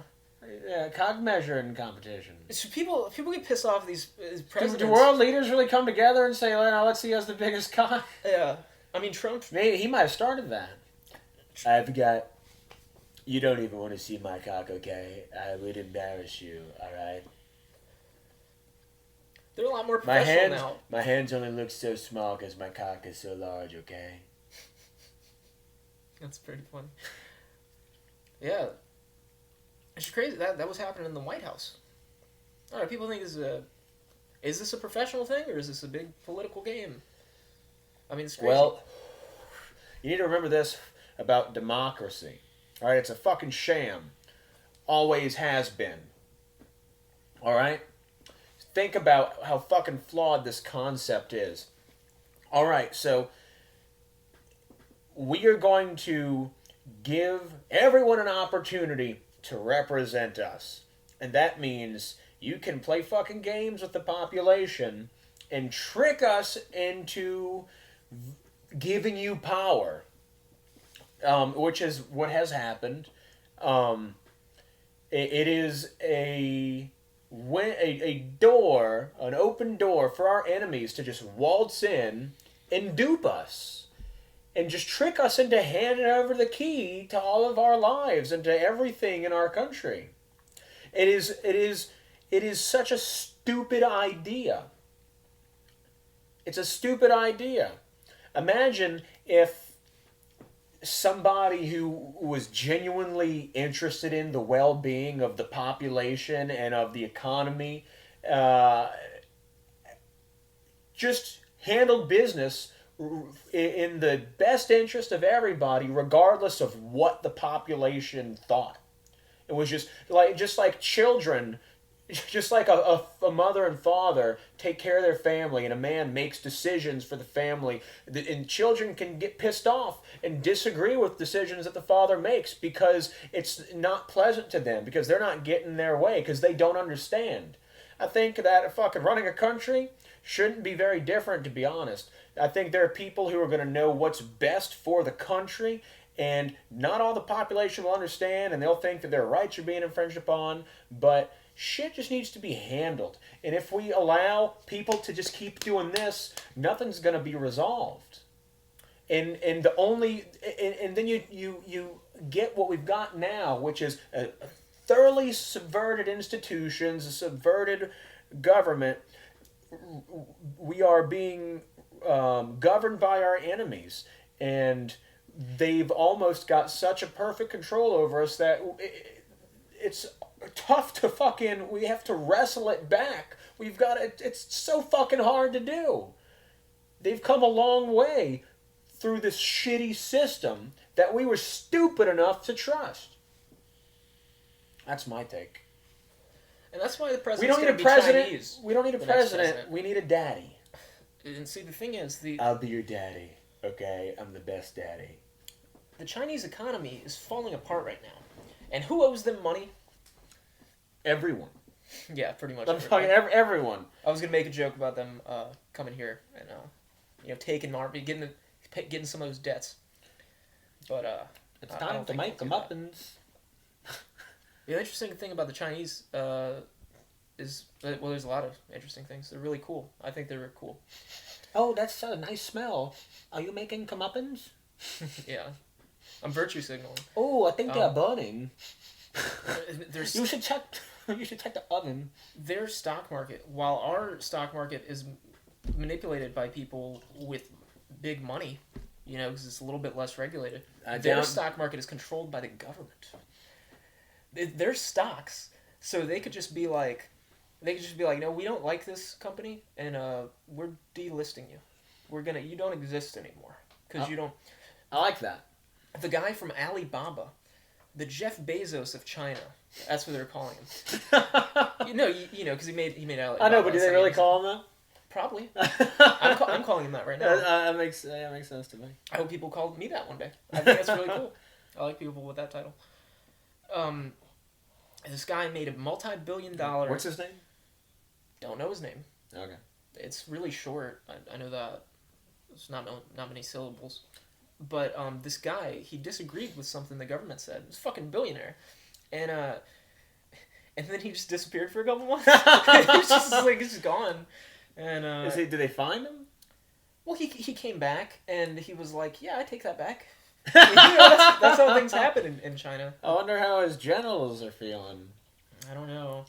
Yeah, cock measuring competition. So people get pissed off these presidents. Do world leaders really come together and say, well, now let's see who has the biggest cock? Yeah. I mean, Trump... Maybe he might have started that. I've got... You don't even want to see my cock, okay? I would embarrass you, alright? They're a lot more professional now. My hands only look so small because my cock is so large, okay? That's pretty funny. Yeah. It's crazy. That was happening in the White House. All right, people think is this a professional thing or is this a big political game? I mean, it's crazy. Well, you need to remember this about democracy. All right, it's a fucking sham. Always has been. All right? Think about how fucking flawed this concept is. All right, so we are going to give everyone an opportunity to represent us. And that means you can play fucking games with the population and trick us into giving you power. Which is what has happened. It is an open door for our enemies to just waltz in and dupe us. And just trick us into handing over the key to all of our lives and to everything in our country. It is such a stupid idea. It's a stupid idea. Imagine if somebody who was genuinely interested in the well-being of the population and of the economy just handled business in the best interest of everybody, regardless of what the population thought. It was just like children, just like a mother and father take care of their family, and a man makes decisions for the family, and children can get pissed off and disagree with decisions that the father makes because it's not pleasant to them, because they're not getting their way, because they don't understand. I think that fucking running a country shouldn't be very different, to be honest. I think there are people who are going to know what's best for the country, and not all the population will understand, and they'll think that their rights are being infringed upon, but shit just needs to be handled. And if we allow people to just keep doing this, nothing's going to be resolved. And then you get what we've got now, which is a thoroughly subverted institutions, a subverted government. We are being governed by our enemies, and they've almost got such a perfect control over us that it's tough to we have to wrestle it back. It's so fucking hard to do. They've come a long way through this shitty system that we were stupid enough to trust. That's my take. And that's why the president's going to be Chinese. We don't need a president. We need a daddy. And see, the thing is, I'll be your daddy, okay? I'm the best daddy. The Chinese economy is falling apart right now. And who owes them money? Everyone. Yeah, pretty much. I'm talking everyone. I was going to make a joke about them coming here and taking Marvin, getting some of those debts. But It's I time don't to think make they'll them do up that. The interesting thing about the Chinese is, well, there's a lot of interesting things. They're really cool. I think they're cool. Oh, that's a nice smell. Are you making comeuppance? Yeah. I'm virtue signaling. Oh, I think they're burning. There's, You should check. You should check the oven. their stock market, while our stock market is manipulated by people with big money, because it's a little bit less regulated, their stock market is controlled by the government. Their stocks, so they could just be like, no, we don't like this company, and we're delisting you. You don't exist anymore because you don't. I like that. The guy from Alibaba, the Jeff Bezos of China. That's what they're calling him. Because he made Alibaba. I know, but do they really call him that? Probably. I'm calling him that right now. That makes sense to me. I hope people call me that one day. I think that's really cool. I like people with that title. This guy made a multi-billion-dollar... What's his name? Don't know his name. Okay. It's really short. I know that. It's not many syllables. But this guy, he disagreed with something the government said. He's a fucking billionaire. And then he just disappeared for a couple months. He's just gone. And did they find him? Well, he came back and he was like, "Yeah, I take that back." That's how things happen in China. I wonder how his generals are feeling. I don't know.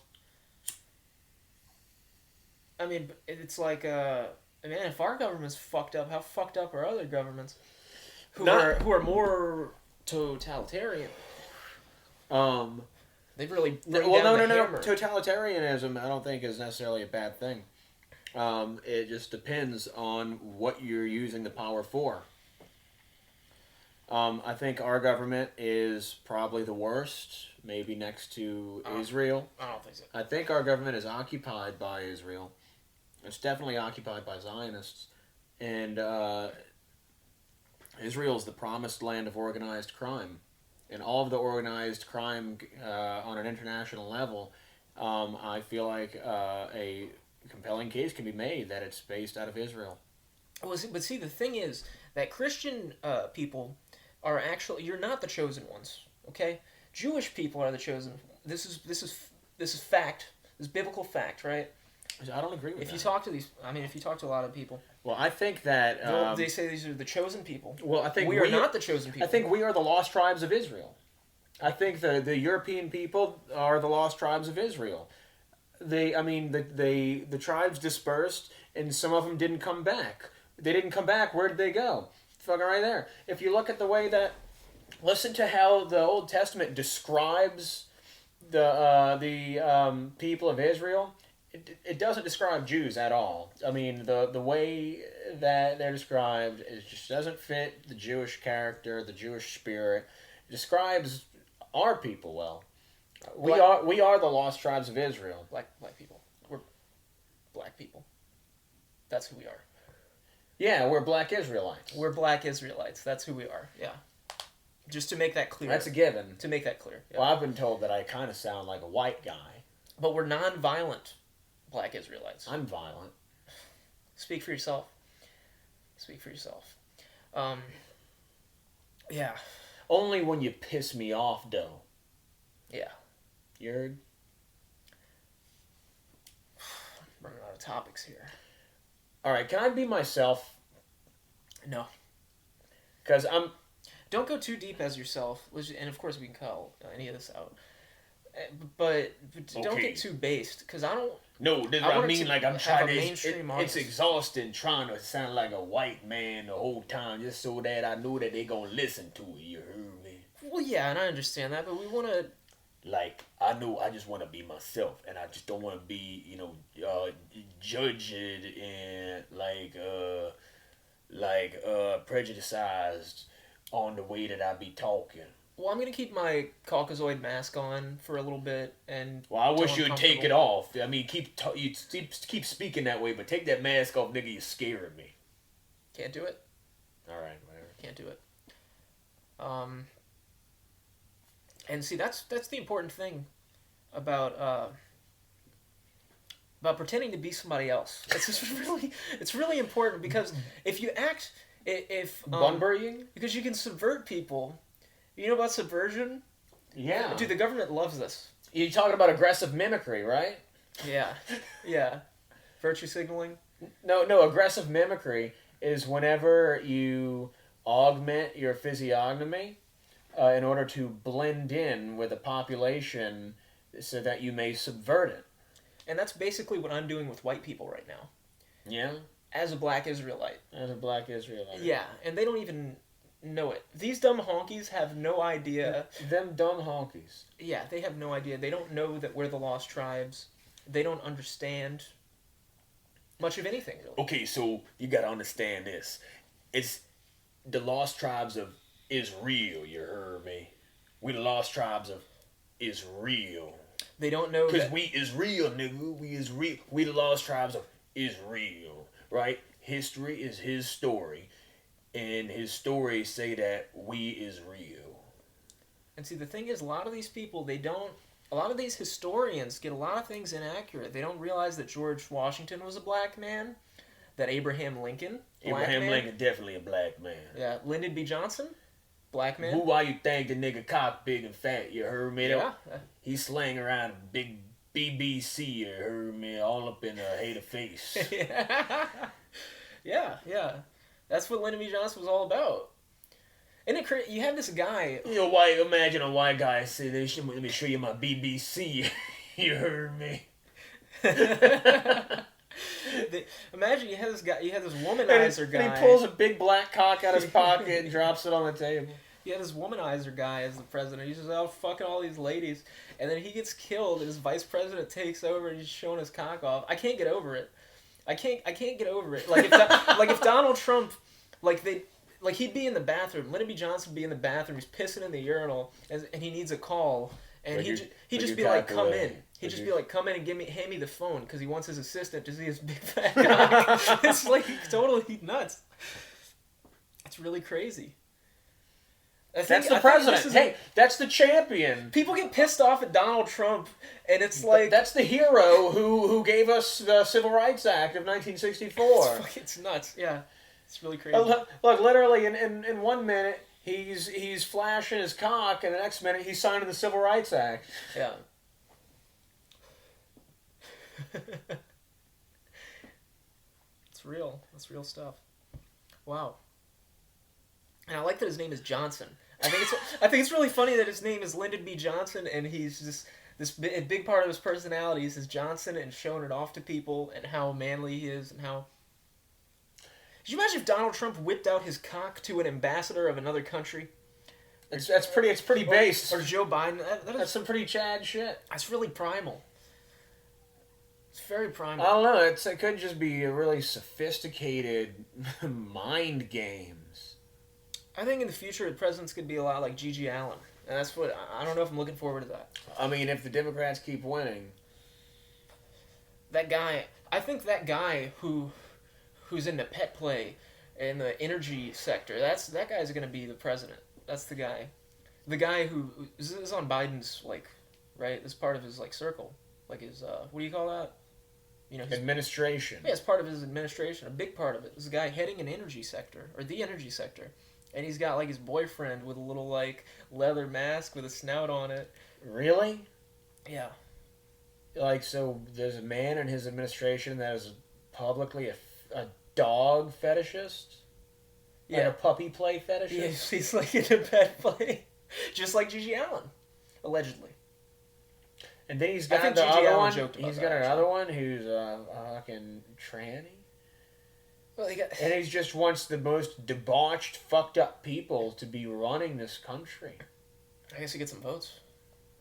I mean, it's like, man, if our government's fucked up, how fucked up are other governments who are more totalitarian? They've really no. Totalitarianism, I don't think is necessarily a bad thing. It just depends on what you're using the power for. I think our government is probably the worst, maybe next to Israel. I don't think so. I think our government is occupied by Israel. It's definitely occupied by Zionists. And Israel is the promised land of organized crime. And all of the organized crime on an international level, I feel like a compelling case can be made that it's based out of Israel. But see, the thing is that Christian people are actually, you're not the chosen ones, okay? Jewish people are the chosen. This is fact. This is biblical fact, right? I don't agree with that. If you talk to a lot of people, well, I think that they say these are the chosen people. Well, I think we are not the chosen people. I think we are the lost tribes of Israel. I think the European people are the lost tribes of Israel. The tribes dispersed, and some of them didn't come back. They didn't come back. Where did they go? Fucking right there. If you look at the way that, listen to how the Old Testament describes the people of Israel. It doesn't describe Jews at all. I mean, the way that they're described, it just doesn't fit the Jewish character, the Jewish spirit. It describes our people well. We are the lost tribes of Israel. Black people. We're black people. That's who we are. Yeah, we're Black Israelites. We're Black Israelites. That's who we are. Yeah. Just to make that clear. That's a given. To make that clear. Yeah. Well, I've been told that I kind of sound like a white guy. But we're non-violent Black Israelites. I'm violent. Speak for yourself. Speak for yourself. Yeah. Only when you piss me off, though. Yeah. You heard? Running out of topics here. All right, can I be myself? No. Because Don't go too deep as yourself, and of course we can call any of this out. But don't get too based, because I don't... No, that's what I mean. Like, I'm trying to... mainstream it's exhausting trying to sound like a white man the whole time just so that I know that they're going to listen to it. You heard me? Well, yeah, and I understand that, but we want to... Like, I know I just want to be myself, and I just don't want to be, judged and, prejudiced on the way that I be talking. Well, I'm going to keep my Caucasoid mask on for a little bit, and... Well, I wish you'd take it off. I mean, keep speaking that way, but take that mask off, nigga, you're scaring me. Can't do it? Alright, whatever. Can't do it. And see, that's the important thing about pretending to be somebody else. It's really important, because if you act If Bunburying? because you can subvert people. You know about subversion? Yeah. Dude, the government loves this. You're talking about aggressive mimicry, right? Yeah. Yeah. Virtue signaling? No, aggressive mimicry is whenever you augment your physiognomy in order to blend in with a population so that you may subvert it. And that's basically what I'm doing with white people right now. Yeah? As a black Israelite. As a black Israelite. Yeah, and they don't even know it. These dumb honkies have no idea. Them dumb honkies. Yeah, they have no idea. They don't know that we're the lost tribes. They don't understand much of anything, really. Okay, so you gotta understand this. It's the lost tribes of Israel, you heard me? We the lost tribes of Israel. They don't know Because that... we Israel, nigga. We Israel. We the lost tribes of Israel, right? History is his story. And his stories say that we is real. And see, the thing is, a lot of these people, a lot of these historians get a lot of things inaccurate. They don't realize that George Washington was a black man, that Abraham Lincoln, Lincoln, definitely a black man. Yeah, Lyndon B. Johnson, black man. Who, why you think the nigga cock big and fat, you heard me? Yeah. He slang around a big BBC, you heard me, all up in her hater face. Yeah. That's what Lendon B. Johnson was all about. And you have this guy... You know, imagine a white guy say, let me show you my BBC. You heard me? Imagine you have this guy, you have this womanizer guy... And he pulls a big black cock out of his pocket and drops it on the table. You have this womanizer guy as the president. He says, oh, fucking all these ladies. And then he gets killed and his vice president takes over and he's showing his cock off. I can't get over it. I can't get over it. Like if Donald Trump, he'd be in the bathroom. Lyndon B. Johnson would be in the bathroom. He's pissing in the urinal, and he needs a call, and he'd just be like, "Come in." He'd just be like, "Come in and hand me the phone," because he wants his assistant to see his big fat cock. It's like totally nuts. It's really crazy. That's the president. Hey, that's the champion. People get pissed off at Donald Trump, and it's like... That's the hero who gave us the Civil Rights Act of 1964. It's nuts, yeah. It's really crazy. Look, literally, in 1 minute, he's flashing his cock, and the next minute, he's signing the Civil Rights Act. Yeah. It's real. That's real stuff. Wow. And I like that his name is Johnson. I think it's really funny that his name is Lyndon B. Johnson, and he's just this big part of his personality is his Johnson and showing it off to people and how manly he is and how. Could you imagine if Donald Trump whipped out his cock to an ambassador of another country? It's pretty based. Or Joe Biden. That's some pretty Chad shit. That's really primal. It's very primal. I don't know. It could just be a really sophisticated mind games. I think in the future, the president's going to be a lot like G.G. Allen. And that's what... I don't know if I'm looking forward to that. I mean, if the Democrats keep winning... That guy... I think that guy who's into pet play in the energy sector, that guy's going to be the president. That's the guy. The guy who is on Biden's, right? This part of his, circle. Like his, what do you call that? His administration. Yeah, it's part of his administration. A big part of it. This guy heading an energy sector, or the energy sector. And he's got, his boyfriend with a little, leather mask with a snout on it. Really? Yeah. So there's a man in his administration that is publicly a dog fetishist? Yeah. A puppy play fetishist? Yeah, he's, into pet play. Just like G.G. Allen. Allegedly. And then he's got the other one. He's got another one who's a fucking tranny. Well, and he just wants the most debauched, fucked up people to be running this country. I guess he gets some votes.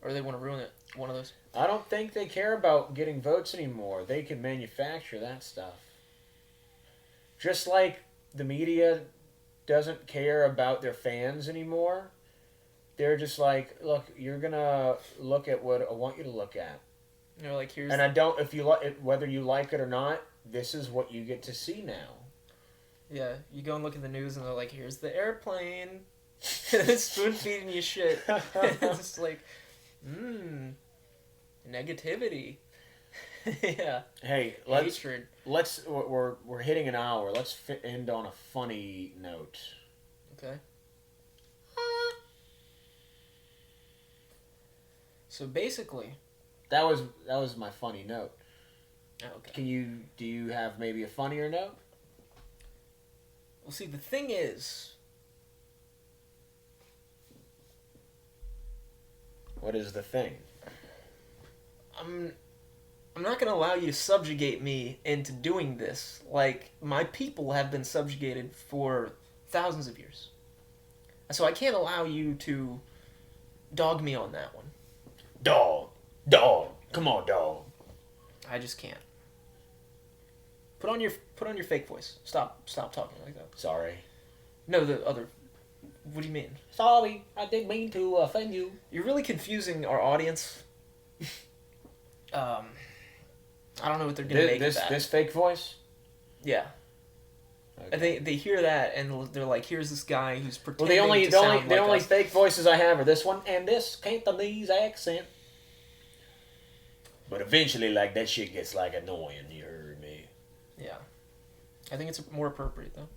Or they want to ruin it. One of those. I don't think they care about getting votes anymore. They can manufacture that stuff. Just like the media doesn't care about their fans anymore. They're just like, look, you're going to look at what I want you to look at. Here's... And I don't, if you whether you like it or not, this is what you get to see now. Yeah, you go and look at the news and they're like, here's the airplane. And it's spoon-feeding you shit. It's just negativity. Yeah. Hey, Hatred. we're hitting an hour. Let's end on a funny note. Okay. So basically, That was my funny note. okay. Do you have maybe a funnier note? Well, see, the thing is, What is the thing? I'm not gonna allow you to subjugate me into doing this. Like, my people have been subjugated for thousands of years. So I can't allow you to dog me on that one. Dog. Come on, dog. I just can't. Put on your fake voice. Stop talking like that. Sorry. No, the other. What do you mean? Sorry, I didn't mean to offend you. You're really confusing our audience. I don't know what they're gonna make of that. This fake voice? Yeah. Okay. They hear that and they're like, here's this guy who's Well, pretending to sound like the only us. fake voices I have are this one and this Cantonese accent. But eventually, that shit gets annoying. You heard me. Yeah. I think it's more appropriate though.